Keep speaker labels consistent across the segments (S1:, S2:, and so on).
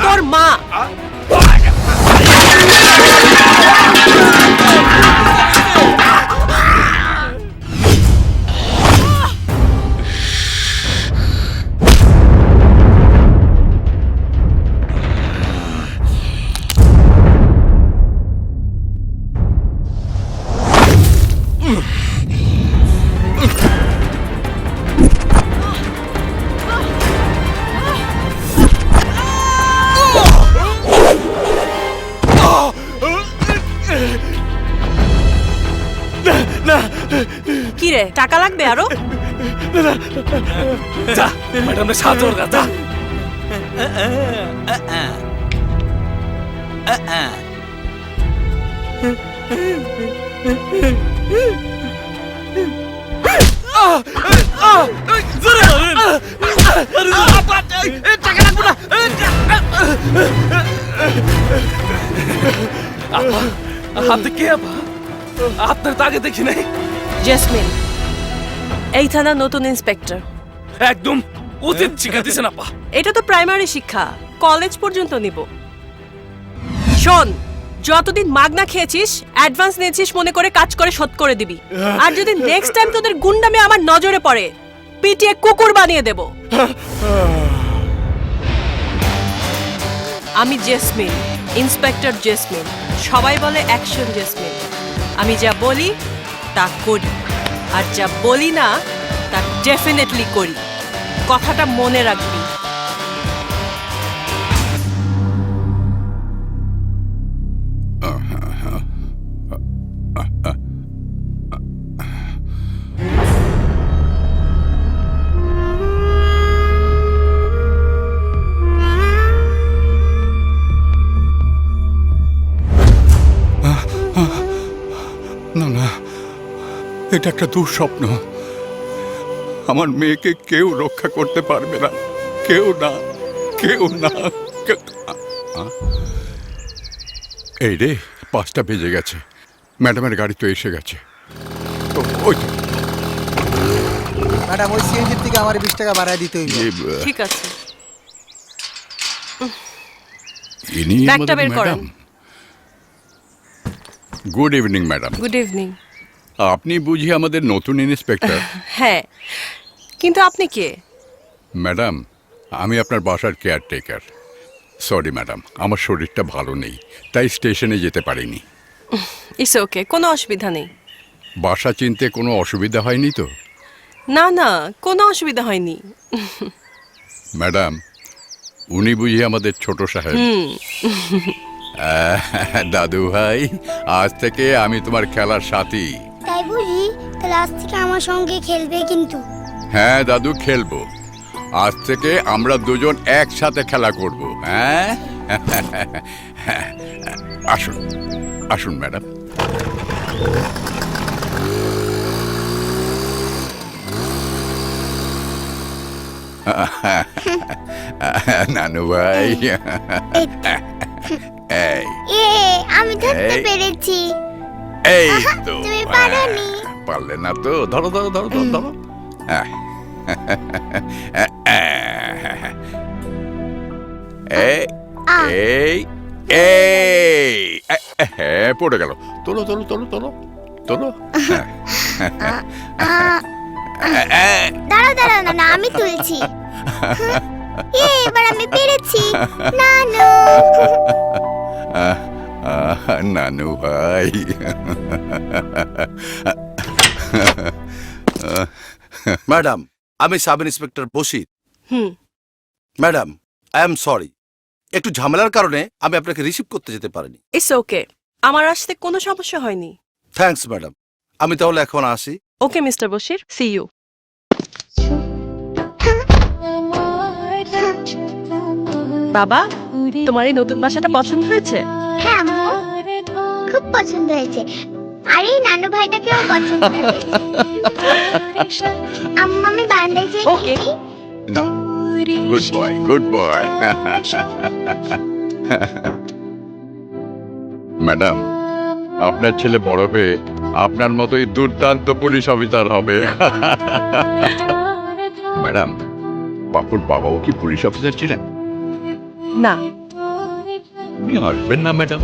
S1: তোর মা কিরে টাকা লাগবে আরো
S2: যা ম্যাডাম রে সাহায্য কর যা আপনি কে আপা আপনার তো আগে দেখি নাই
S1: জেসমিন এই থানার নতুন ইন্সপেক্টর
S2: একদম উচিত শিক্ষা দিছেন আপা
S1: এটা তো প্রাইমারি শিক্ষা কলেজ পর্যন্ত নিব শোন যতদিন মাগনা খেয়েছিস অ্যাডভান্স নিয়েছিস মনে করে কাজ করে শোধ করে দিবি আর যদি নেক্সট টাইম তোদের গুন্ডামে আমার নজরে পড়ে পিটিয়ে কুকুর বানিয়ে দেব আমি জেসমিন ইন্সপেক্টর জেসমিন সবাই বলে অ্যাকশন জেসমিন আমি যা বলি তা করি আর যা বলি না তা ডেফিনেটলি করি কথাটা মনে রাখবি
S3: না না এটা একটা দুঃস্বপ্ন আমার মেয়েকে কেউ রক্ষা করতে পারবে না কেউ না এই রে 5টা বেজে গেছে ম্যাডামের গাড়ি তো এসে গেছে ওই তো
S4: ম্যাডাম ওই সিএনজির থেকে আমার 20 টাকা বাড়ায় দিতে হইবে
S1: ঠিক আছে
S3: ইনি
S1: ব্যাগটা
S3: আমাদের
S1: বের করেন।
S3: Madam good evening madam
S1: good evening
S3: আপনি বুঝি আমাদের নতুন ইন্সপেক্টর
S1: হ্যাঁ কিন্তু আপনি কে
S3: ম্যাডাম আমি আপনার বাসার কেয়ারটেকার সরি ম্যাডাম আমার শরীরটা ভালো নেই তাই স্টেশনে যেতে পারিনি
S1: ইটস ওকে কোনো অসুবিধা নেই
S3: বাসা চিনতে কোনো অসুবিধা হয়নি তো
S1: না না কোনো অসুবিধা হয়নি
S3: ম্যাডাম উনি বুঝি আমাদের ছোট সাহেব দাদু ভাই আজ থেকে আমি তোমার খেলার সাথী
S5: তাই বুঝি তাহলে আজ থেকে আমার সঙ্গে খেলবে কিন্তু
S3: হ্যাঁ দাদু খেলবো আজ থেকে আমরা দুজন একসাথে খেলা করব হ্যাঁ আসুন আসুন ম্যাডাম নানু ভাই এই
S5: আমি ধরতে পেরেছি
S3: এই তো
S5: তুমি পারোনি
S3: পারলে না তো ধরো ধরো ধরো ধরো ধরো এই এই এই হ্যাঁ পড়ে গেল তোলো তোলো তোলো তোলো তোলো
S5: দাঁড়াও দাঁড়াও না আমি তুলছি এবার আমি পেরেছি নানু
S3: নানু ভাই
S6: ম্যাডাম আমি sub inspector Bashir madam I am sorry একটু ঝামেলার কারণে আমি আপনাকে রিসিভ করতে যেতে পারিনি
S1: ইটস ওকে আমার আসতে কোনো সমস্যা হয়নি
S6: থ্যাঙ্কস ম্যাডাম, আমি তাহলে এখন আসি।
S1: Okay mister Bashir, see you. বাবা, তোমার এই নতুন বাসাটা পছন্দ হয়েছে?
S5: হ্যাঁ আম্মু, খুব পছন্দ হয়েছে। আর এই নানু ভাইটাকেও পছন্দ হয়েছে। আম্মু, আমি বারান্দায় যেয়ে
S1: ওকে।
S5: খেলি।
S3: Good boy, good boy. Madam, আপনার ছেলে বড় হয়ে আপনার মতোই দুর্দান্ত পুলিশ অফিসার হবে। ম্যাডাম, বাপুর বাবাও কি পুলিশ অফিসার ছিলেন?
S1: না,
S3: আপনি আসবেন না ম্যাডাম?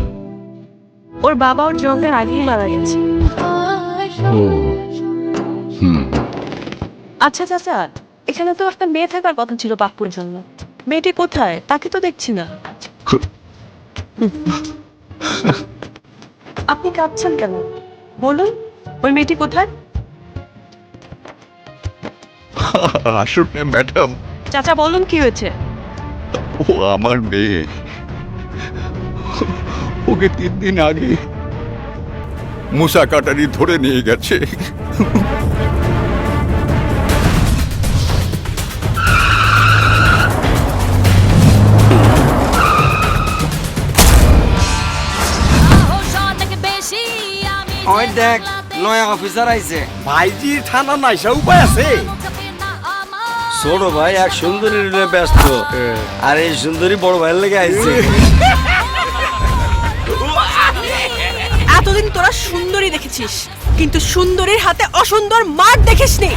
S1: ওর বাবা ওর জন্মের আগেই মারা গেছে। আচ্ছা চাচা, এখানে তো একটা মেয়ে থাকার কথা ছিল বাপ্পুর জন্য। মেয়েটি কোথায়? তাকে তো দেখছি না। আপনি কাঁদছেন কেন? বলুন, ওই মেয়েটি কোথায়?
S3: আসলে ম্যাডাম,
S1: চাচা বলুন কি হয়েছে?
S3: ও আমার মেয়ে। ওকে 3 দিন আগে মুসা কাটারি ধরে নিয়ে গেছে।
S7: ওই দেখ, নয়া অফিসার আইছে। ভাইজির থানা নাইসা উপায় আছে? ছোট ভাই এক সুন্দরী নিয়ে ব্যস্ত, আর এই সুন্দরী বড় ভাইয়ের লেগে আইছে।
S1: এতদিন তোরা সুন্দরী দেখেছিস, কিন্তু সুন্দরীর হাতে অসুন্দর মার দেখিসনি।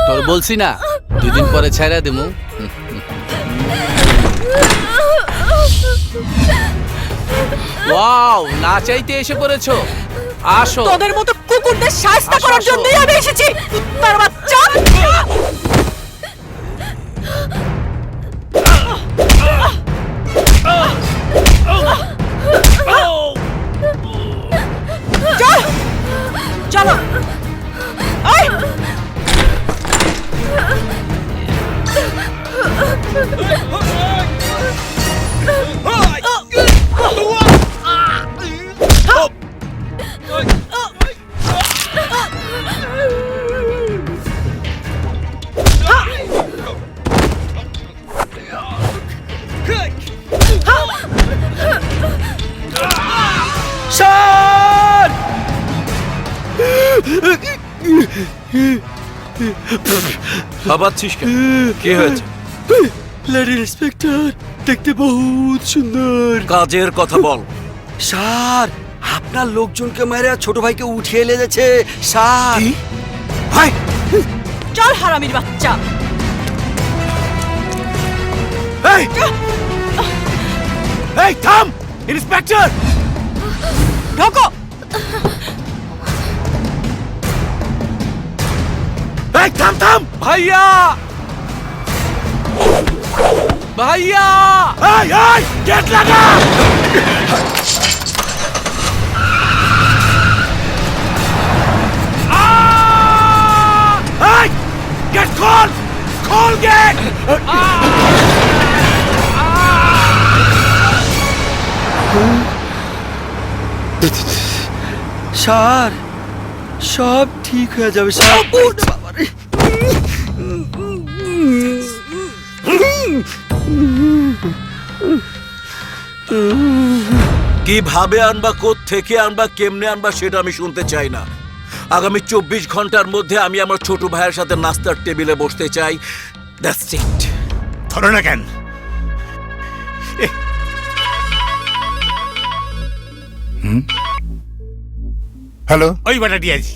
S2: তোর বলছি না 2 দিন পরে ছেড়ে দেবো। ওয়াও, না চাইতে এসে পড়েছো। আসো।
S1: তোদের মতো কুকুরদের শাস্তি
S2: আসো,
S1: করার
S2: আসো।
S1: জন্যই আমি এসেছি। তার বাচ্চা। চল, চলো। এই!
S2: ভাবাচ্ছিস কেন? কি হয়েছে?
S7: লেডি ইন্সপেক্টর, দেখতে বহুত সুন্দর।
S2: কাজের কথা বল।
S7: স্যার, আপনার লোকজনকে মেরে ছোট ভাইকে উঠিয়ে লেগেছে স্যার। ভাই,
S1: চল হারামির বাচ্চা।
S7: এই এই থাম ইন্সপেক্টর।
S1: ঢোকো।
S7: এই থাম থাম।
S2: ভাইয়া, ভাইয়া,
S7: এই এই গেট লাগা। এই গেট খোল, খোল গেট। স্যার, সব ঠিক হয়ে যাবে স্যার।
S6: কিভাবে আনবা, থেকে আনবা, কেমনে আনবা সেটা আমি শুনতে চাই না। আগামী 24 ঘন্টার মধ্যে আমি আমার ছোট ভাইয়ের সাথে নাস্তার টেবিলে বসতে চাই। That's it.
S8: ধরো না কেন?
S3: হ্যালো,
S8: ওই বেটা দিয়েছি।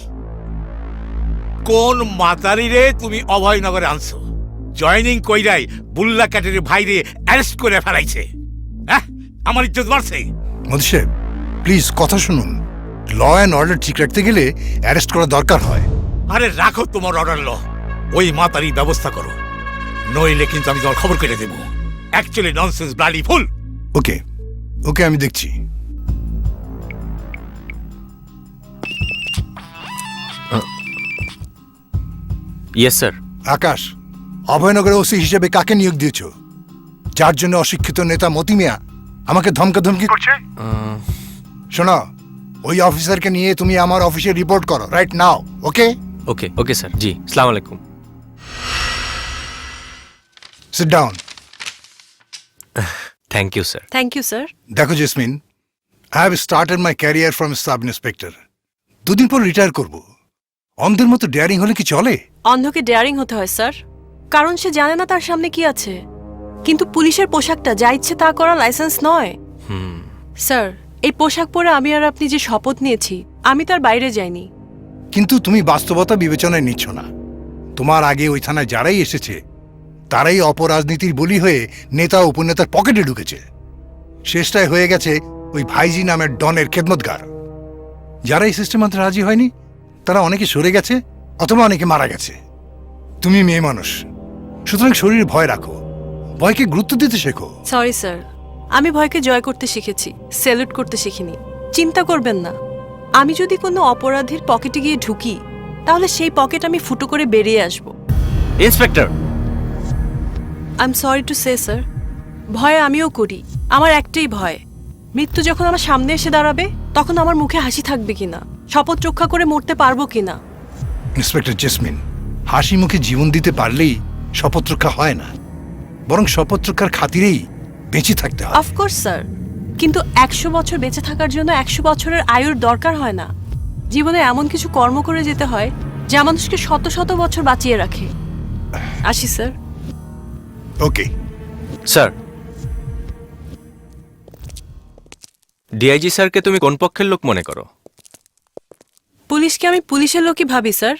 S8: কোন মাতারি রে তুমি অভয়নগরে আনছো? জয়নিং কইরাই বুল্লা কাটের ভাইরে অ্যারেস্ট করে ফেলাইছে। হ্যাঁ, আমার ইজ্জত বাড়ছে।
S9: মধু সাহেব, প্লিজ কথা শুনুন। ল অ্যান্ড অর্ডার ঠিক রাখতে গেলে অ্যারেস্ট করা দরকার হয়।
S8: আরে রাখো তোমার অর্ডার ল, ওই মাতারি ব্যবস্থা করো, নইলে কিন্তু আমি তোমার খবর কেটে দেবো। Actually nonsense bloody fool.
S9: Okay okay, আমি দেখছি।
S10: Yes sir.
S9: আকাশ, অভয়নগরে ওসি হিসেবে কাকে নিয়োগ দিয়েছ? যার জন্য অশিক্ষিত নেতা মতি মিয়া আমাকে ধমকাধমকি করছে। শোনো, ওই অফিসারকে নিয়ে তুমি আমার অফিসে রিপোর্ট করো রাইট নাও। ওকে
S10: ওকে ওকে স্যার। জি, আসসালামু আলাইকুম।
S9: Sit down.
S10: Thank you sir.
S1: Thank you sir.
S9: দেখো Jasmine, I have started my career from sub inspector. দুদিন পর রিটায়ার করব। অন্ধের মতো ডেয়ারিং হলে কি চলে?
S1: অন্ধকে ডেয়ারিং হতে হয় স্যার, কারণ সে জানে না তার সামনে কি আছে। কিন্তু পুলিশের পোশাকটা যা ইচ্ছে তা করা লাইসেন্স নয়। স্যার, এই পোশাক পরে আমি আর আপনি যে শপথ নিয়েছি, আমি তার বাইরে যাইনি।
S9: কিন্তু তুমি বাস্তবতা বিবেচনায় নিচ্ছ না। তোমার আগে ওই থানায় যারাই এসেছে তারাই অপরাজনীতির বলি হয়ে নেতা উপনেতার পকেটে ঢুকেছে। শেষটায় হয়ে গেছে ওই ভাইজি নামের ডনের খেদমতগার। যারা এই সিস্টেম মানতে রাজি হয়নি তারা অনেকে সরে গেছে অথবা অনেকে মারা গেছে। তুমি মেয়ে মানুষ, সুতরাং শরীরে ভয় রাখো, ভয়কে গুরুত্ব দিতে শেখো।
S1: সরি স্যার, আমি ভয়কে জয় করতে শিখেছি, স্যালুট করতে শিখিনি। চিন্তা করবেন না, আমি যদি কোনো অপরাধীর পকেটে গিয়ে ঢুকি তাহলে সেই পকেট আমি ফুটো করে বেরিয়ে আসব।
S10: Inspector,
S1: I am sorry to say sir, ভয় আমিও করি। আমার একটাই ভয়, মৃত্যু যখন আমার সামনে এসে দাঁড়াবে তখন আমার মুখে হাসি থাকবে কিনা, শপথ রক্ষা করে মরতে পারবো কিনা।
S9: ইন্সপেক্টর জেসমিন, হাসি মুখে জীবন দিতে পারলেই শপথ রক্ষা হয় না, বরং শপথ রক্ষার খাতিরেই বেঁচে থাকতে হয়।
S1: অফকোর্স স্যার, কিন্তু 100 বছর বেঁচে থাকার জন্য 100 বছরের আয়ুর দরকার হয় না। জীবনে এমন কিছু কর্ম করে যেতে হয় যা মানুষকে শত শত বছর বাঁচিয়ে রাখে। আসি স্যার।
S9: Okay
S10: sir. ডিআইজি স্যারকে তুমি কোন পক্ষের লোক মনে করো?
S1: পুলিশকে আমি পুলিশের লোকই ভাবি স্যার।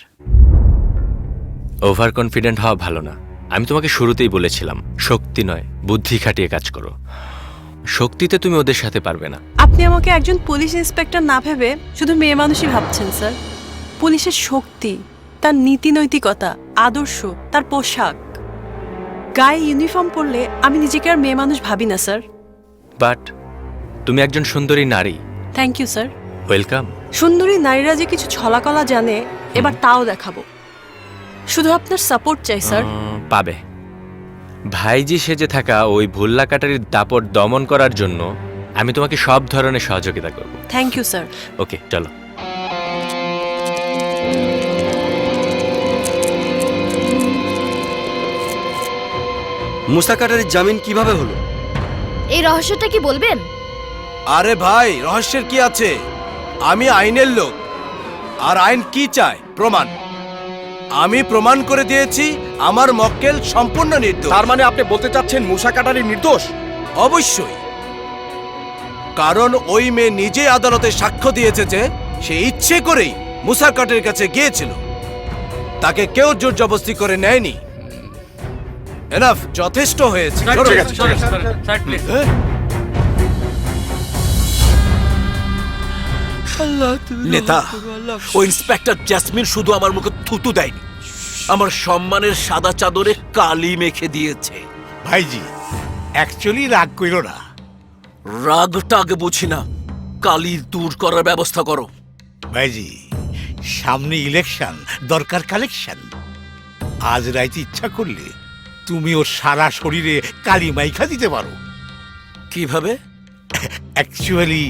S10: ওভার কনফিডেন্ট হওয়া ভালো না। আমি তোমাকে শুরুতেই বলেছিলাম, শক্তি নয় বুদ্ধি খাটিয়ে কাজ করো। শক্তিতে তুমি ওদের সাথে পারবে না।
S1: আপনি আমাকে একজন পুলিশ ইন্সপেক্টর না ভেবে শুধু মেয়ে মানুষই ভাবছেন স্যার। পুলিশের শক্তি, তার নীতি নৈতিকতা, আদর্শ, তার পোশাক, গায়ে ইউনিফর্ম পরলে আমি নিজেকে আর মেয়ে মানুষ ভাবি না স্যার।
S10: বাট তুমি একজন সুন্দরী নারী।
S1: Thank you sir.
S10: ওয়েলকাম।
S1: সুন্দরী নারীরা যে কিছু ছলাকলা জানে এবার তাও দেখাবো। শুধু আপনার সাপোর্ট চাই স্যার।
S10: পাবে। ভাইজি সেজে থাকা ওই ভুল্লা কাটারির দাপট দমন করার জন্য আমি তোমাকে সব ধরনের সহযোগিতা করব।
S1: Thank you sir.
S10: ওকে, চলো।
S7: মুসা কাটারির জামিন কিভাবে হলো?
S11: এই রহস্যটা কি বলবেন?
S2: আরে ভাই, রহস্যের কি আছে? আমি আইনের লোক, আর আইন কি চায়? প্রমাণ। আমি প্রমাণ করে দিয়েছি আমার মক্কেল সম্পূর্ণ নির্দোষ।
S12: তার মানে আপনি বলতে চাচ্ছেন মুসা কাটারি নির্দোষ?
S2: অবশ্যই, কারণ ওই মেয়ে নিজে আদালতে সাক্ষ্য দিয়েছে যে সে ইচ্ছে করেই মুসা কাটারির কাছে গিয়েছিল, তাকে কেউ জোর জবরদস্তি করে নেয়নি। এনাফ, যথেষ্ট হয়েছে।
S6: নেতা, ওই ইন্সপেক্টর জেসমিন শুধু আমার মুখে থুতু দেয়নি, আমার সম্মানের সাদা চাদরে কালি মেখে দিয়েছে।
S8: ভাইজি, অ্যাকচুয়ালি রাগ কইরো না।
S6: রাগটা আগে বুঝি না, কালি দূর করার ব্যবস্থা করো।
S8: ভাইজি, সামনে ইলেকশন, দরকার কালেকশন। আজ রাইতে ইচ্ছা করলে তুমি ওর সারা শরীরে কালি মাইখা দিতে পারো।
S6: কিভাবে?
S8: অ্যাকচুয়ালি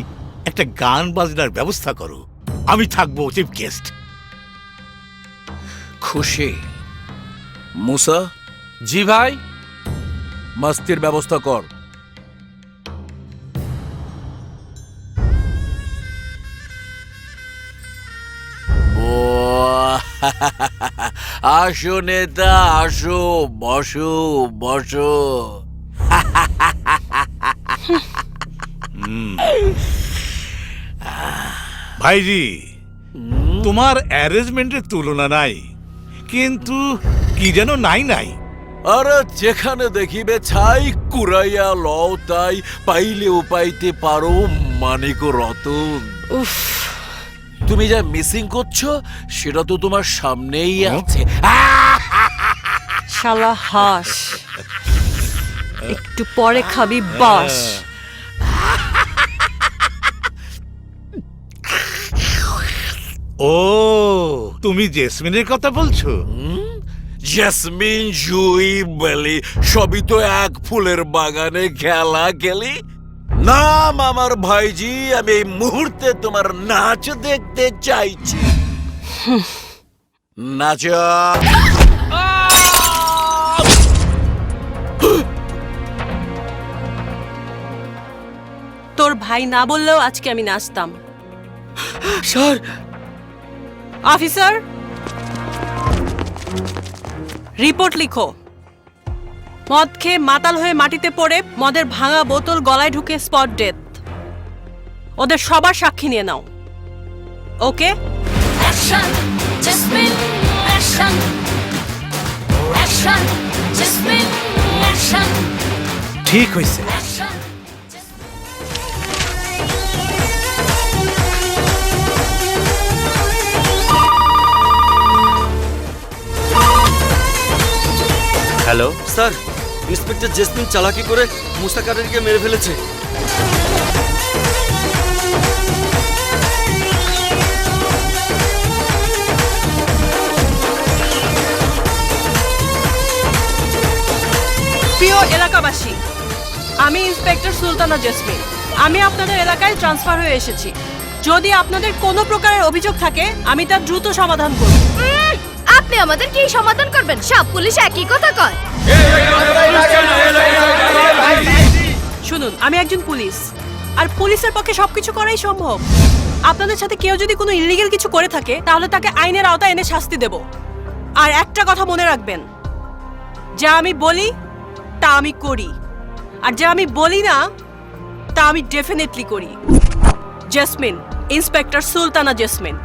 S8: একটা গান বাজনার ব্যবস্থা করো, আমি থাকবো চিফ গেস্ট।
S6: খুশি? মুসা?
S2: জি ভাই।
S6: মাস্তির ব্যবস্থা কর। আসো নেতা, আসো, বসো বসো।
S8: ভাইজি, তোমার অ্যারেঞ্জমেন্টের তুলনা নাই, কিন্তু কি যেন নাই নাই।
S6: আরে যেখানে দেখিবে ছাই, কুড়াইয়া লও তাই, পাইলে উপাইতে পারো মানিক রতন।
S1: উফ,
S6: তুমি যা মিসিং করছো সেটা তো তোমার সামনেই আছে।
S1: শালা হাস, একটু পরে খাবি বাস।
S8: ও, তুমি জেসমিনের কথা বলছো?
S6: জেসমিন, জুই, বেলি সবই তো এক ফুলের বাগানে খেলা খেলি। নাম আমার ভাইজি, আমি এই মুহূর্তে তোমার নাচ দেখতে চাইছি। নাচ।
S1: তোর ভাই না বললেও আজকে আমি নাচতাম।
S6: স্যার।
S1: অফিসার, রিপোর্ট লিখো। মদ খেয়ে মাতাল হয়ে মাটিতে পড়ে মদের ভাঙা বোতল গলায় ঢুকে স্পট ডেথ। ওদের সবার সাক্ষী নিয়ে নাও। Okay?
S11: Action Jasmine, action action Jasmine, action
S8: ঠিক হয়েছে।
S11: Action.
S10: Hello
S7: sir, inspector Jasmine চালাকি করে মুসা কাটারিকে মেরে ফেলেছে।
S1: প্রিয় এলাকাবাসী, আমি ইন্সপেক্টর সুলতানা জেসমিন। আমি আপনাদের এলাকায় ট্রান্সফার হয়ে এসেছি। যদি আপনাদের কোনো প্রকারের অভিযোগ থাকে আমি তার দ্রুত সমাধান করব।
S11: আপনি আমাদের কি সমাধান করবেন? সব পুলিশ একই কথা কয়।
S1: শুনুন, আমি একজন পুলিশ, আর পুলিশের পক্ষে সবকিছু করাই সম্ভব। আপনাদের সাথে কেউ যদি কোনো ইলিগেল কিছু করে থাকে তাহলে তাকে আইনের আওতায় এনে শাস্তি দেব। আর একটা কথা মনে রাখবেন, যা আমি বলি তা আমি করি, আর যা আমি বলি না তা আমি ডেফিনেটলি করি। Jasmine, inspector Sultana jasmine.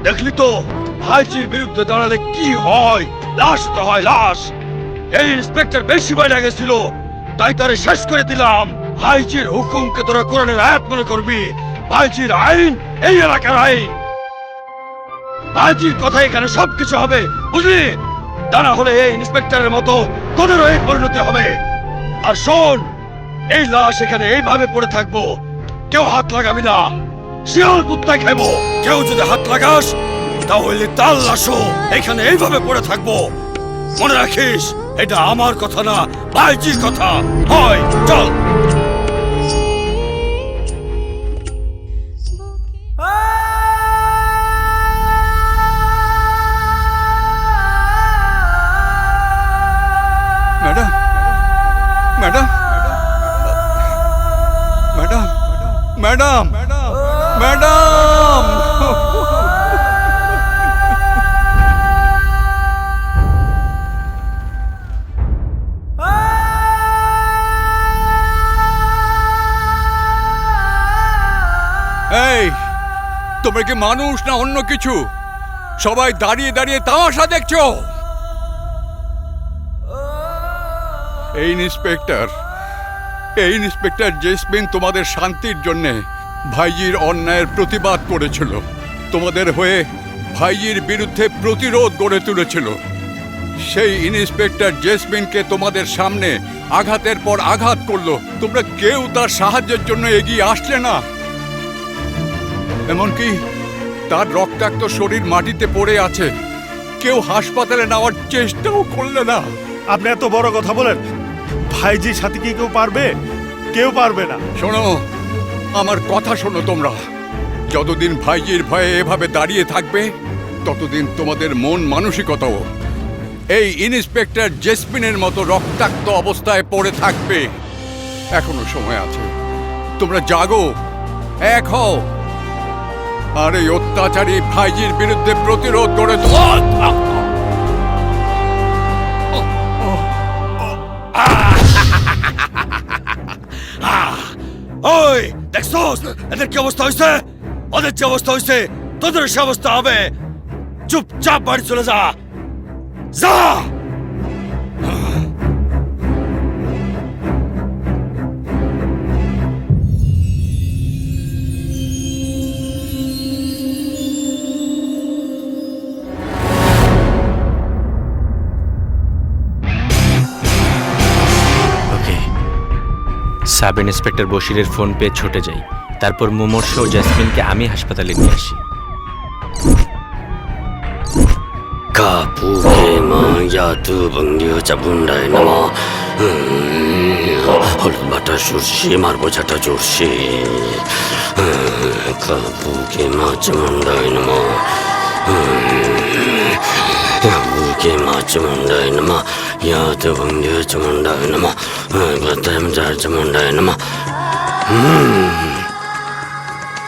S12: দেখলি তো ভাইজির বিরুদ্ধে দাঁড়ালে কি হয়? লাশ তো হয় লাশ। এই ইন্সপেক্টর বেশি বাইরে গেছিল, তাই তারে শেষ করে দিলাম। ভাইজির হুকুমকে তোরা কোরআনের আয়াত মনে করবি। ভাইজির আইন এই এলাকার আইন। ভাইজির কথা এখানে সবকিছু হবে, বুঝলি? তা না হলে এই ইন্সপেক্টরের মতো তোদেরও এই পরিণতি হবে। আর শোন, এই লাশ এখানে এইভাবে পড়ে থাকবো, কেউ হাত লাগাবি না, শিয়াল কুত্তায় খাইবো। কেউ যদি হাত লাগাস তাহলে তার লাশও এখানে এইভাবে পড়ে থাকবো। মনে রাখিস, এটা আমার কথা না, ভাইজির কথা। হয় চল।
S3: Madam, madam, madam, madam, madam. এই, তোমরা কি মানুষ না অন্য কিছু? সবাই দাঁড়িয়ে দাঁড়িয়ে তামাশা দেখছো? এই ইন্সপেক্টর জেসমিন তোমাদের শান্তির জন্য ভাইজির অন্যায়ের প্রতিবাদ করেছিল, তোমাদের হয়ে ভাইজির বিরুদ্ধে প্রতিরোধ গড়ে তুলেছিল। সেই ইন্সপেক্টর জেসমিনকে তোমাদের সামনে আঘাতের পর আঘাত করলো, তোমরা কেউ তার সাহায্যের জন্য এগিয়ে আসলে না। এমনকি তার রক্তাক্ত শরীর মাটিতে পড়ে আছে, কেউ হাসপাতালে নেওয়ার চেষ্টাও করলে না।
S12: আপনি এত বড় কথা বলেন, ভাইজির সাথে কি কেউ পারবে? কেউ পারবে না।
S3: শোনো, আমার কথা শোনো তোমরা। যতদিন ভাইজির ভয়ে এভাবে দাঁড়িয়ে থাকবে, ততদিন তোমাদের মন মানসিকতাও এই ইন্সপেক্টর জেসমিনের মতো রক্তাক্ত অবস্থায় পড়ে থাকবে। এখনো সময় আছে, তোমরা জাগো, এক হও, আর এই অত্যাচারী ভাইজির বিরুদ্ধে প্রতিরোধ গড়ে তোলো।
S12: ওই দেখছস এদের কি অবস্থা হয়েছে? ওদের যে অবস্থা হয়েছে তোদের সে অবস্থা হবে। চুপচাপ বাড়ি চলে যা, যা।
S10: সাব ইন্সপেক্টর বশিরের ফোন পেয়ে ছুটে যাই, তারপর মুমূর্ষ জেসমিনকে আমি হাসপাতালে নিয়ে আসি।
S7: বাটা সর্ষে মারবো ঝাঁটা জোরসে, কাপুকে মাছ মন্ডায় নামা, বুকে মাছ মন্ডায় নামা, ইয়াত বঙ্গে চমন্ডায় নামা, চমন্ডায় নামা।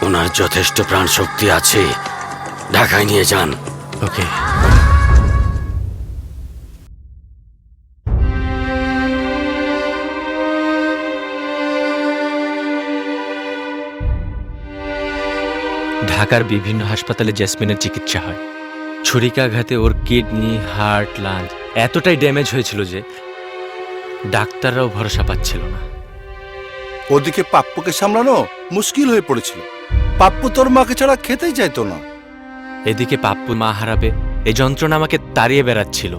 S7: ওনার যথেষ্ট প্রাণ শক্তি আছে, ঢাকায় নিয়ে যান।
S10: ওকে। ঢাকার বিভিন্ন হাসপাতালে জেসমিনের চিকিৎসা হয়। ছুরিকাঘাতে ওর কিডনি, হার্ট, লাঞ্চ এতটাই ড্যামেজ হয়েছিল যে ডাক্তাররাও ভরসা পাচ্ছিল না।
S13: ওদিকে পাপ্পুকে সামলানো মুশকিল হয়ে পড়েছিল। পাপ্পু তোর মাকে ছাড়া খেতেই চাইতো না।
S10: এদিকে পাপ্পু মা হারাবে, এই যন্ত্রণা আমাকে তাড়িয়ে বেড়াচ্ছিল।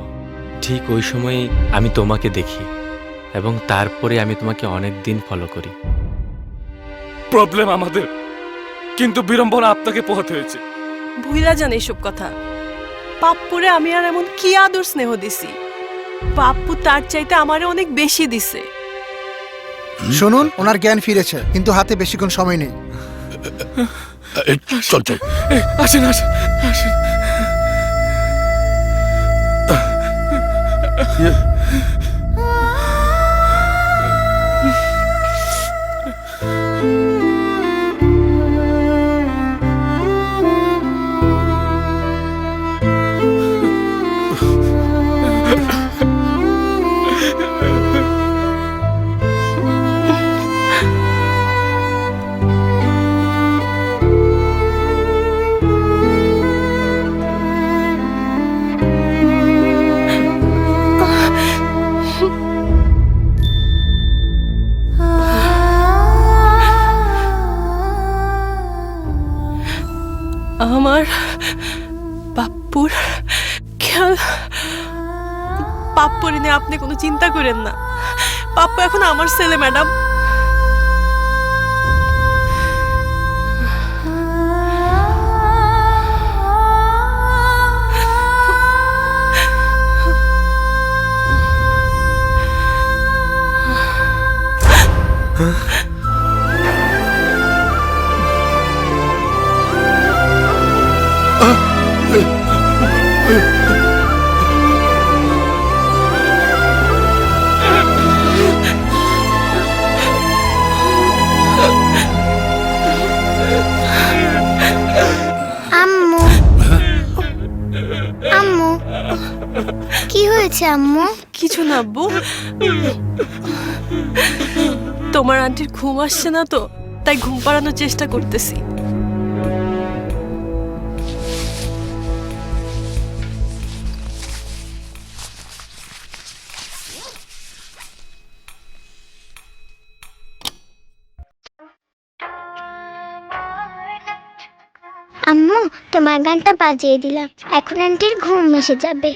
S10: ঠিক ওই সময়ই আমি তোমাকে দেখি এবং তারপরে আমি তোমাকে অনেক দিন ফলো করি।
S12: প্রবলেম আমাদের, কিন্তু বিড়ম্বনা আপনাকে পোহাতে হয়েছে।
S1: ভুইলা জান এসব কথা। পাপ্পুরে আমি আর এমন কি আদর স্নেহ দিছি, পাপ্পু তার চাইতে আমারে অনেক বেশি দিছে।
S4: শুনুন, ওনার জ্ঞান ফিরেছে, কিন্তু হাতে বেশিক্ষণ সময় নেই।
S13: চল চল,
S12: আসেন আসেন আসেন।
S1: আমার পাপ্পুর খেয়াল, পাপ্পুর নিয়ে আপনি কোনো চিন্তা করেন না। পাপ্পু এখন আমার ছেলে ম্যাডাম।
S5: আম্মু আম্মু কি হয়েছে আম্মু?
S1: কিছু না আব্বু, তোমার আন্টির ঘুম আসছে না তো, তাই ঘুম পাড়ানোর চেষ্টা করতেছি।
S5: আম্মু তোমার গানটা বাজিয়ে দিলাম, এখন আন্টির ঘুম এসে যাবে।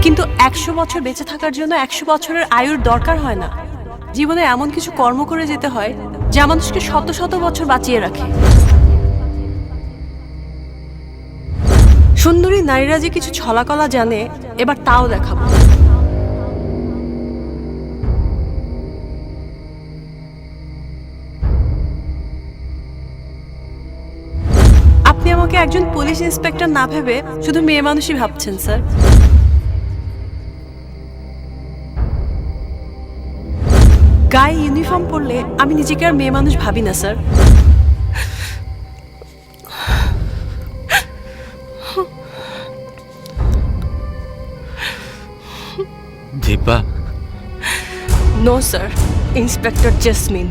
S1: কিন্তু 100 বছর বেঁচে থাকার জন্য 100 বছরের আয়ুর দরকার হয় না। জীবনে এমন কিছু কর্ম করে যেতে হয় যা মানুষকে শত শত বছর বাঁচিয়ে রাখে। সুন্দরী নারীরা যে কিছু ছলাকলা জানে, এবার তাও দেখাবো। আপনি আমাকে একজন পুলিশ ইন্সপেক্টর না ভেবে শুধু মেয়ে মানুষই ভাবছেন স্যার। গায়ে ইউনিফর্ম পরলে আমি নিজেকে আর মেয়ে মানুষ ভাবি না sir.
S10: Dipa,
S1: no sir, inspector Jesmin.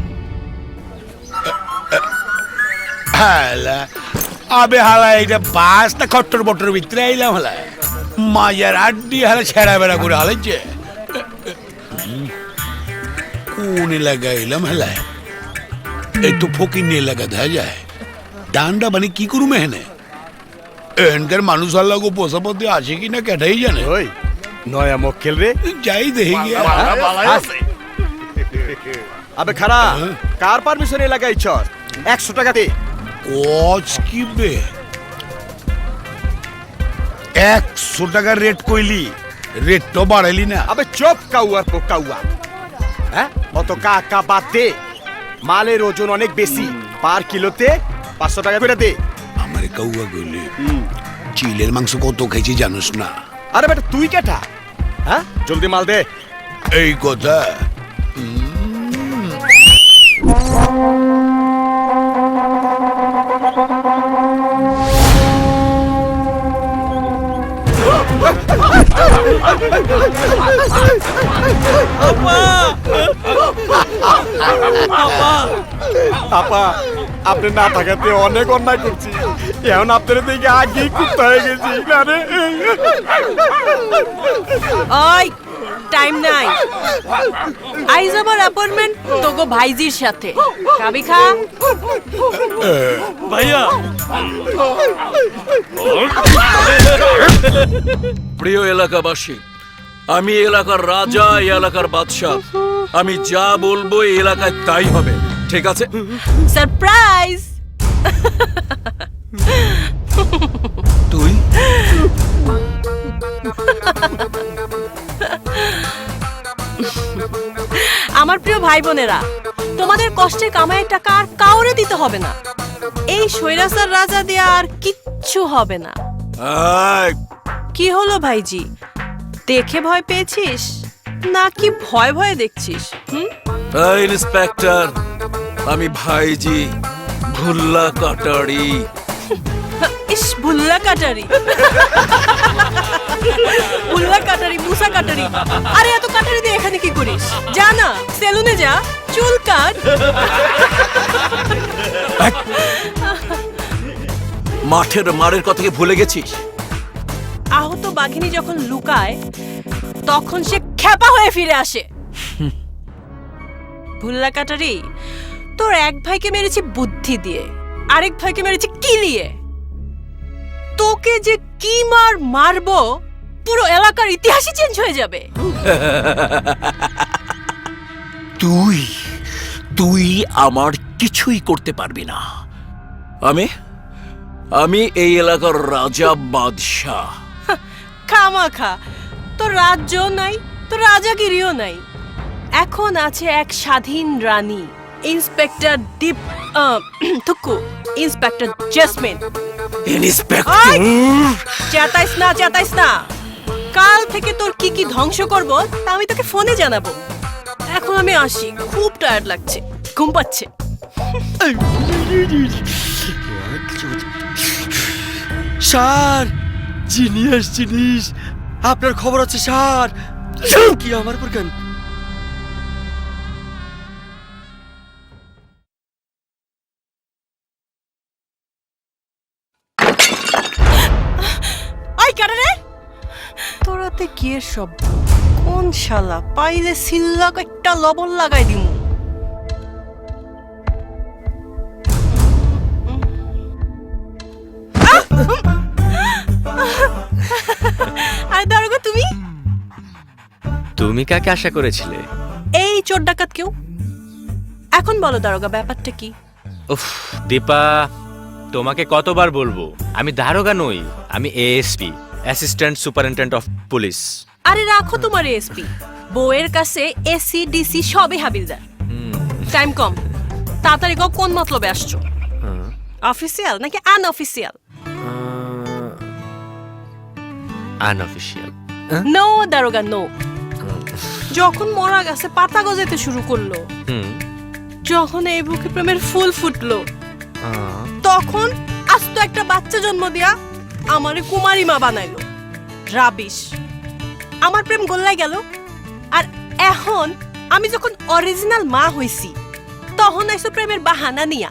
S8: আবে হালা এটা বাস না খট্টর বটর ভিতরে আইলাম হালা মাজার আড্ডি হালা ছেড়া বেড়া করে হালাইছে। কোন এলাকা এলাম হেলায় এই তো ফকির এলাকা দেখা যায় ডান্ডা মানে কি করুম এখানে এখানকার মানুষ আল্লাহ পোষা পথে আছে কিনা কেটাই জানে। ওই নয়া মক্কেল রে যাই দেখি গিয়া
S7: আবে খারা কার পারমিশন এলাকায় চর 100 টাকা দে।
S8: কচ কি বে 100 টাকা রেট কইলি, রেট তো বাড়াইলি না।
S7: আবে চুপ কাউয়ার পো কাউয়া। হ্যাঁ অত কাকা বাদ দে, মালের ওজন অনেক বেশি, পার কিলোতে 500 টাকা করে দে।
S8: আমার কাউয়া কইলি চিলের মাংস কত খাইছি জানোস না।
S7: আরে বেটা তুই কেটা? হ্যাঁ জলদি মাল দে।
S8: এই কথা
S7: আপা আপনি না থাকাতে অনেক অন্যায় করছি, এখন আপনার দিকে আগেই কুত্তা হয়ে গেছি।
S1: ওই টাইম নাই, আইজ আমার অ্যাপয়েন্টমেন্ট তোগো ভাইজির সাথে। খাবি খা
S6: ভাইয়া। প্রিয় এলাকাবাসী, আমি এলাকার রাজা, এই এলাকার বাদশা। আমি যা বলবো এই এলাকায় তাই হবে, ঠিক আছে?
S1: সারপ্রাইজ!
S2: তুই
S1: আমার প্রিয় ভাই বোনেরা, তোমাদের কষ্টের কামাইয়ের টাকা আর কাউরে দিতে হবে না। এই স্বৈরাচার রাজা দিয়ে আর কিচ্ছু হবে না। কি হলো ভাইজি, দেখে ভয় পেয়েছিস নাকি ভয় ভয়ে দেখছিস?
S6: ইন্সপেক্টর, আমি ভাইজি ভুল্লা কাটারি।
S1: ইস, ভুল্লা কাটারি, ভুল্লা কাটারি, মুসা কাটারি। আরে এত কাটারি দিয়ে এখানে কি করিস? যা না, সেলুনে যা, চুল কাট।
S6: মাঠের মারের কথা কি ভুলে গেছিস?
S1: আহত বাঘিনী যখন লুকায় তখন সে খেপা হয়ে ফিরে আসে। ভুল্লা কাটারি, তোর এক ভাইকে মেরেছি বুদ্ধি দিয়ে, আরেক ভাইকে মেরেছি কিলিয়ে। তোকে যে কি মারবো, পুরো এলাকার ইতিহাসই চেঞ্জ হয়ে যাবে।
S6: তুই তুই আমার কিছুই করতে পারবি না। আমি এই এলাকার রাজা বাদশাহ।
S1: খামাখা, তোর রাজ্যও নাই, তোর রাজাগিরিও নাই। এখন আছে এক স্বাধীন রানী, ইন্সপেক্টর ইন্সপেক্টর জেসমিন।
S6: ইন্সপেক্টর,
S1: চেতাইস না। কাল থেকে তোর কি কি ধ্বংস করব তা আমি তোকে ফোনে জানাবো। এখন আমি আসি, খুব টায়ার্ড লাগছে, ঘুম পাচ্ছে।
S7: স্যার, জিনিয়াস জিনিস, আপনার খবর আছে স্যার? কি আমার পর কেন?
S1: আই কারে রে, তোরাতে কি এর শব্দ? কোন শালা? পাইলে সিল্লা একটা লবণ লাগাই দিমু। আরে দারোগা,
S10: তুমি কাকে আশা করেছিলে?
S1: এই চোর ডাকাত কেউ। এখন বলো দারোগা, ব্যাপারটা কি?
S10: উফ দীপা, তোমাকে কতবার বলবো, আমি দারোগা নই, আমি ASP, assistant superintendent of police.
S1: আরে রাখো তোমার এসপি, বউয়ের কাছে এসি ডিসি সবই হাবিলদার। টাইম কম, তাড়াতাড়ি কও, কোন মতলবে আসছো? অফিসিয়াল নাকি আনঅফিসিয়াল?
S10: আনঅফিসিয়াল।
S1: নো দারোগা, নো। যখন মরা গাছে পাতা গজাতে শুরু করলো, যখন এই বুকে প্রেমের ফুল ফুটলো, তখন আস্ত একটা বাচ্চা জন্ম দিয়া আমারে কুমারী মা বানাইলো। রাবিশ। আমার প্রেম গোল্লাই গেল, আর এখন আমি যখন অরিজিনাল মা হইছি তখন আইসো প্রেমের বাহানা নিয়া।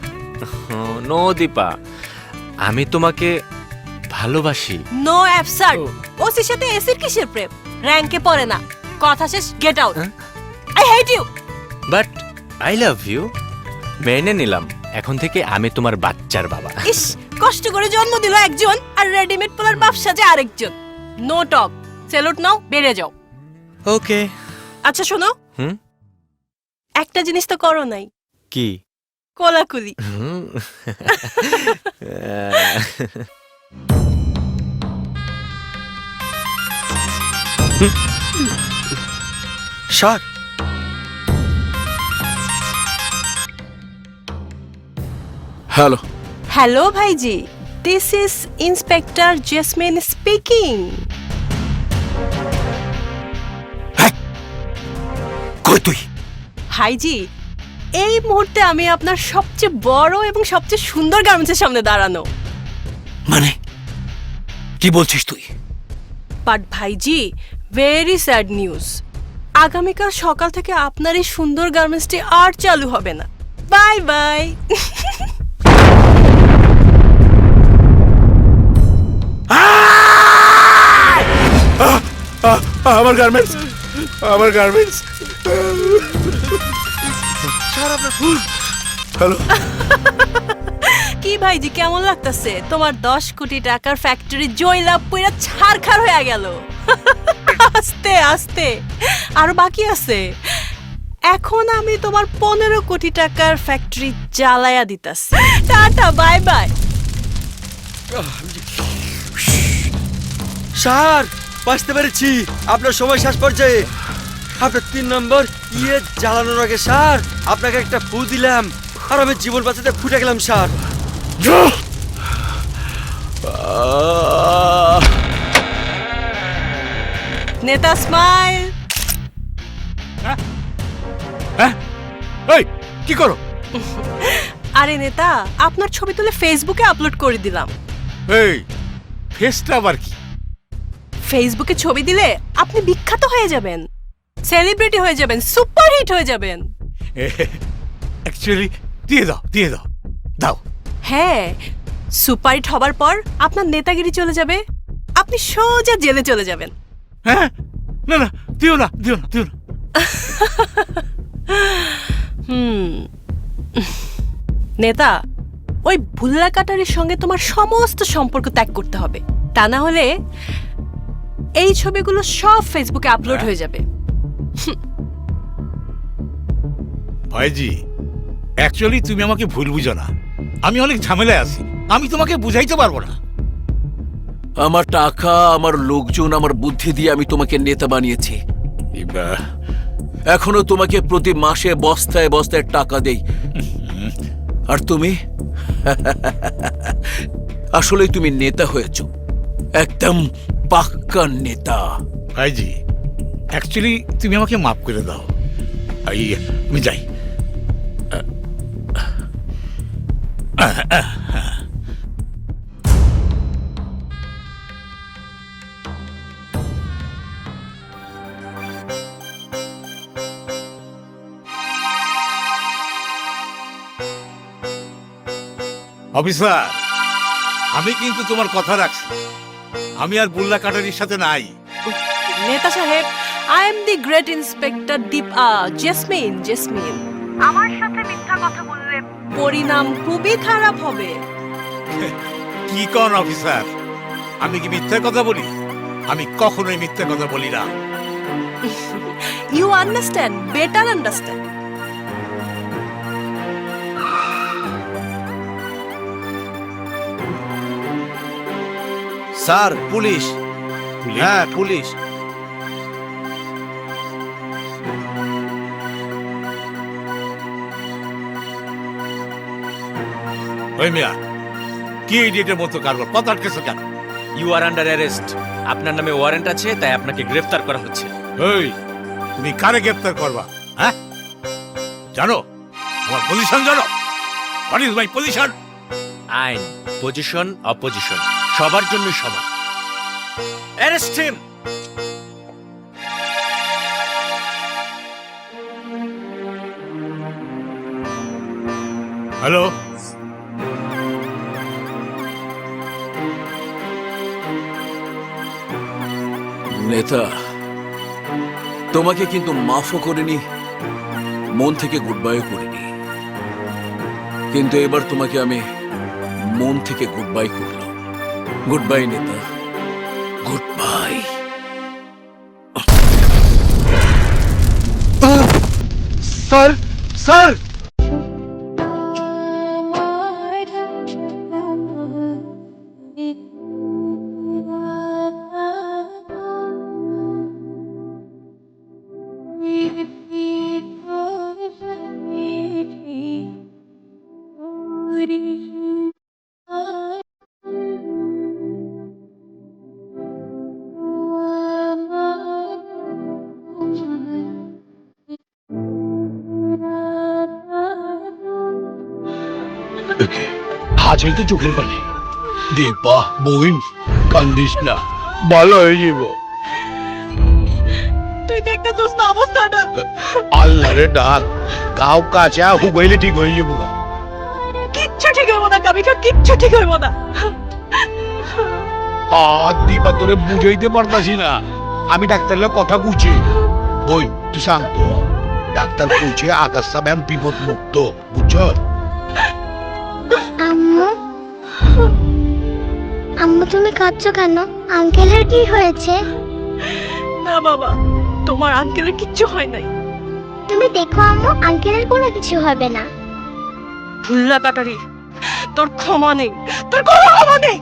S10: নো দীপা, আমি তোমাকে ভালোবাসি।
S1: No absurd. ওসির সাথে এসির কিসের প্রেম? র‍্যাঙ্কে পড়ে না। কথা শেষ, get out. I hate you.
S10: But I love you. মেনে নিলাম, এখন থেকে আমি তোমার বাচ্চার বাবা।
S1: ইস, কষ্ট করে জন্ম দিল একজন আর রেডিমেড পোলার বাপ সাজে আরেকজন। নো টক, স্যালুট নাও, বেরিয়ে যাও।
S10: ওকে।
S1: আচ্ছা শোনো, একটা জিনিস তো করো নাই।
S10: কি?
S1: কোলাকুলি।
S7: Sir,
S6: hello.
S1: হ্যালো ভাইজি, this is inspector Jasmine speaking.
S6: কই তুই?
S1: ভাইজি, এই মুহূর্তে আমি আপনার সবচেয়ে বড় এবং সবচেয়ে সুন্দর গার্মেন্টসের সামনে দাঁড়ানো।
S6: মানে কি বলছিস তুই?
S1: বাট ভাইজি, ভেরি স্যাড নিউজ। আগামীকাল সকাল থেকে আপনার এই সুন্দর গার্মেন্টসটি আর চালু হবে না। Bye bye.
S9: আমার গার্মেন্টস, আমার গার্মেন্টস।
S7: স্যার, আপনার ফুল।
S9: হ্যালো।
S1: কি ভাইজি, কেমন লাগতেছে? তোমার 10 কোটি টাকার ফ্যাক্টরি জয়লা পুরা ছারখার হয়ে গেল। আস্তে আস্তে, আরো বাকি আছে। এখন আমি তোমার 15 কোটি টাকার ফ্যাক্টরি জ্বালায়া দিতাছি। Tata, bye bye.
S7: স্যার বাঁচতে পেরেছি, আপনার সময় শেষ পর্যায়ে। আপনার 3 নম্বর জ্বালানোর আগে স্যার আপনাকে একটা ফু দিলাম, আর আমি জীবন বাঁচাতে ফুটে গেলাম স্যার।
S1: নেতা স্মাইল।
S9: এই কি করো?
S1: আরে নেতা, আপনার ছবি তুলে ফেসবুকে আপলোড করে দিলাম।
S9: এই ফেসটা আবার কি?
S1: ফেসবুকে ছবি দিলে আপনি বিখ্যাত হয়ে যাবেন, সেলিব্রিটি হয়ে যাবেন, সুপারহিট হয়ে যাবেন।
S9: অ্যাকচুয়ালি দিয়ে দাও, দিয়ে দাও, দাও।
S1: হ্যাঁ, সুপারহিট হবার পর আপনার নেতাগিরি চলে যাবে, আপনি সোজা জেলে চলে যাবেন।
S9: হ্যাঁ, না না, দিও না, দিও না, দিও না।
S1: নেতা, ওই ভুল্লা কাটারির সঙ্গে তোমার সমস্ত সম্পর্ক ত্যাগ করতে হবে, তা না হলে এই ছবিগুলো সব ফেসবুকে আপলোড হয়ে যাবে।
S9: ভাইজি, অ্যাকচুয়ালি তুমি আমাকে ভুল বুঝো না, আমি অনেক ঝামেলায় আছি, আমি তোমাকে বুঝাইতে পারবো না।
S6: আমার টাকা, আমার লোকজন, আমার বুদ্ধি দিয়ে আমি তোমাকে নেতা বানিয়েছি। এখনো তোমাকে প্রতি মাসে বস্তায় বস্তায় টাকা দেই, আর তুমি আসলে তুমি নেতা হয়েছো, একদম পাক্কা নেতা।
S9: ভাইজি, অ্যাকচুয়ালি তুমি আমাকে মাফ করে দাও, আমি যাই। অফিসার, আমি কিন্তু তোমার কথা রাখছি, আমি আর বুল্লা কাটারির সাথে নাই।
S1: নেতা সাহেব, I am the great inspector jasmine. Jasmine, আমার সাথে মিথ্যা কথা বললে পরিণাম খুবই খারাপ হবে।
S9: কি কোন অফিসার, আমি কি মিথ্যা কথা বলি? আমি কখনোই মিথ্যা কথা বলি না।
S1: You understand, better understand.
S2: Sir, police. হ্যাঁ, পুলিশ।
S9: ওই মিয়া, কি ইডিয়েটের মতো কারবার, পথ আটকেছে কেন?
S10: You are under arrest. আপনার নামে ওয়ারেন্ট আছে, তাই আপনাকে গ্রেফতার করা হচ্ছে।
S9: এই, তুমি কারে গ্রেফতার করবা? হ্যাঁ, জানো আমার পজিশন? জানো হোয়াট ইজ মাই পজিশন?
S10: আইন, পজিশন, অপোজিশন সবার জন্য সমান। Arrest him.
S9: হ্যালো,
S6: নেতা, তোমাকে কিন্তু মাফও করিনি, মন থেকে গুড বাইও করিনি, কিন্তু এবার তোমাকে আমি মন থেকে গুড বাই করলাম। গুড বাই নেতা, গুড বাই।
S12: স্যার, স্যার,
S8: হাজাই তো চোখের পানি দেবা বইন, কান্দিস না, ভালো হয়ে যাব।
S1: তুই দেখতে দোস্ত না অবস্থাটা।
S8: আল্লাহ রে ডাক, গাও কাঁচা হুবাইলে ঠিক হয়ে যাবো।
S1: কিচ্ছু ঠিক হইব না কাবিকা, কিচ্ছু ঠিক হইব না।
S8: হাত দিবা তোরে বুঝাইতে পারতাছি না, আমি ডাক্তারের কথা বুঝি। বই তুই শান্ত, ডাক্তার বলছে আকাশ সাহেব বিপদ মুক্ত, বুঝছ?
S5: আম্মু, আম্মু তুমি কাঁদছো কেন? আঙ্কেলের কি হয়েছে?
S1: না বাবা, তোমার আঙ্কেলের কিচ্ছু হয় নাই।
S5: তুমি দেখো আম্মু, আঙ্কেলের কোনো কিছু হবে না।
S1: ভুল্লা কাটারি, তোর ক্ষমা নেই, তোর কোনো ক্ষমা নেই।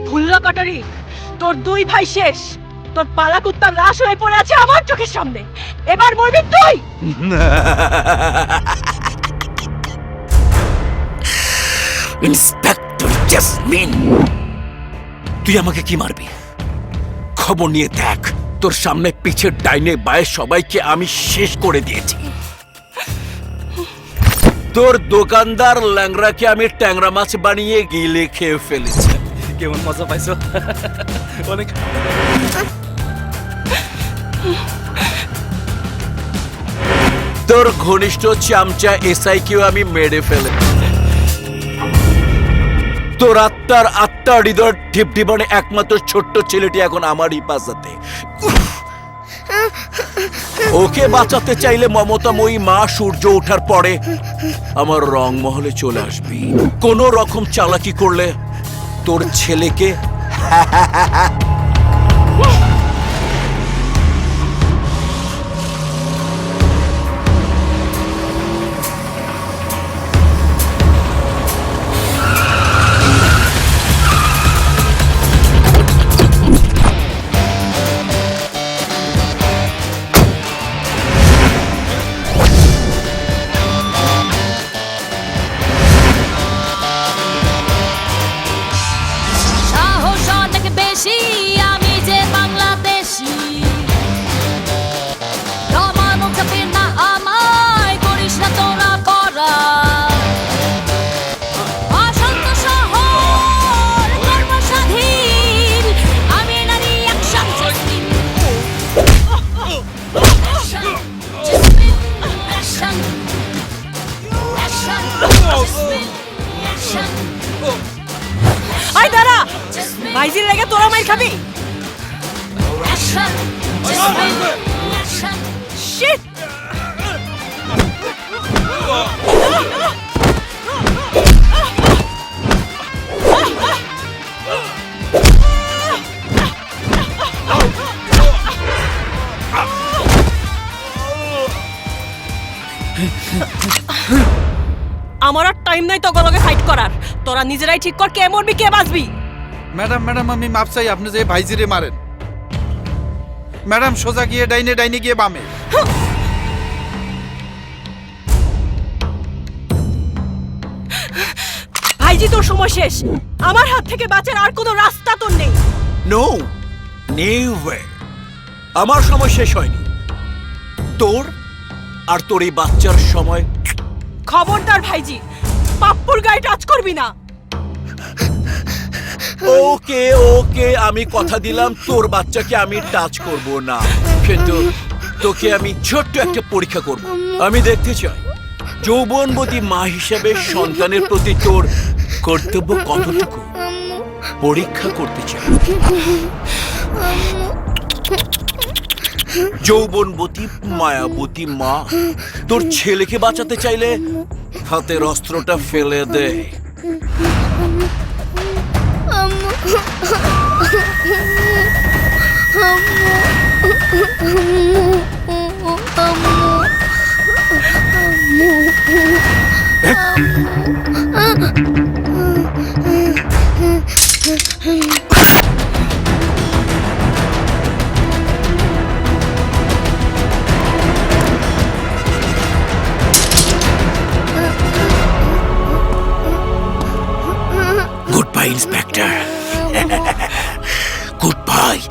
S1: ভুল্লা কাটারি, তোর দুই ভাই শেষ। তোর পালা কুত্তার লাশ হয়ে পড়ে আছে আমার চোখের সামনে। এবার মরবি তুই।
S6: ইন্সপেক্টর জেসমিন, তুই আমাকে কি মারবি? খবর নিয়ে দেখ, তোর সামনে পিছের ডাইনে বায়ে সবাইকে আমি শেষ করে দিয়েছি। তোর দোকানদার ল্যাংরাকে আমি ট্যাংরা মাছ বানিয়ে গিলে খেয়ে ফেলেছি। কেমন মজা পাইছো? অনেক। তোর ঘনিষ্ঠ চামচা এসআইকেও আমি মেরে ফেলে। তোর আত্মার হৃদয় ঢিপঢিপানে একমাত্র ছোট্ট ছেলেটি এখন আমার হেফাজতে। ওকে বাঁচাতে চাইলে মমতাময়ী মা সূর্য ওঠার পরে আমার রংমহলে চলে আসবি। কোনো রকম চালাকি করলে তোর ছেলেকে
S11: সাহস অনেক বেশি, আমি যে বাংলাদেশি। জমানো চাপে না আমায়, করিস না তোরা করা। অশান্ত শহর, কর্মস্বাধীন, আমি নারী action jasmine. Jasmine, action, action, Jasmine, action.
S1: আয় দাঁড়া, ভাইজির লেগে তোরা মাইর খাবি।
S11: Action, Jasmine, action.
S1: শিট! আমার আর টাইম নাই তো গলগে ফাইট করার। তোরা নিজেরাই ঠিক কর কে মরবি কে বাঁচবি।
S14: ম্যাডাম ম্যাডাম আমি মাপ চাই, আপনি যে ভাইজিরে মারেন। ম্যাডাম সোজা গিয়ে ডাইনে, ডাইনে গিয়ে বামে।
S1: ভাইজি তোর সময় শেষ। আমার হাত থেকে বাঁচার আর কোনো রাস্তা তোর নেই।
S6: No, never. আমার সময় শেষ হয়নি। তোর আর তোর এই বাচ্চার সময়।
S1: খবরদার ভাইজি, পাপ্পুর গায়ে টাচ করবি না।
S6: ওকে ওকে, আমি কথা দিলাম তোর বাচ্চাকে আমি টাচ করব না, কিন্তু তোকে আমি ছোট্ট একটা পরীক্ষা করব। আমি দেখতে চাই যৌবনবতী মা হিসেবে সন্তানের প্রতি তোর কর্তব্য কতটুকু। পরীক্ষা করতে চাই। যৌবনবতী মায়াবতী মা তোর ছেলেকে বাঁচাতে চাইলে হাতের অস্ত্রটা ফেলে দে। Goodbye, Inspector. Goodbye.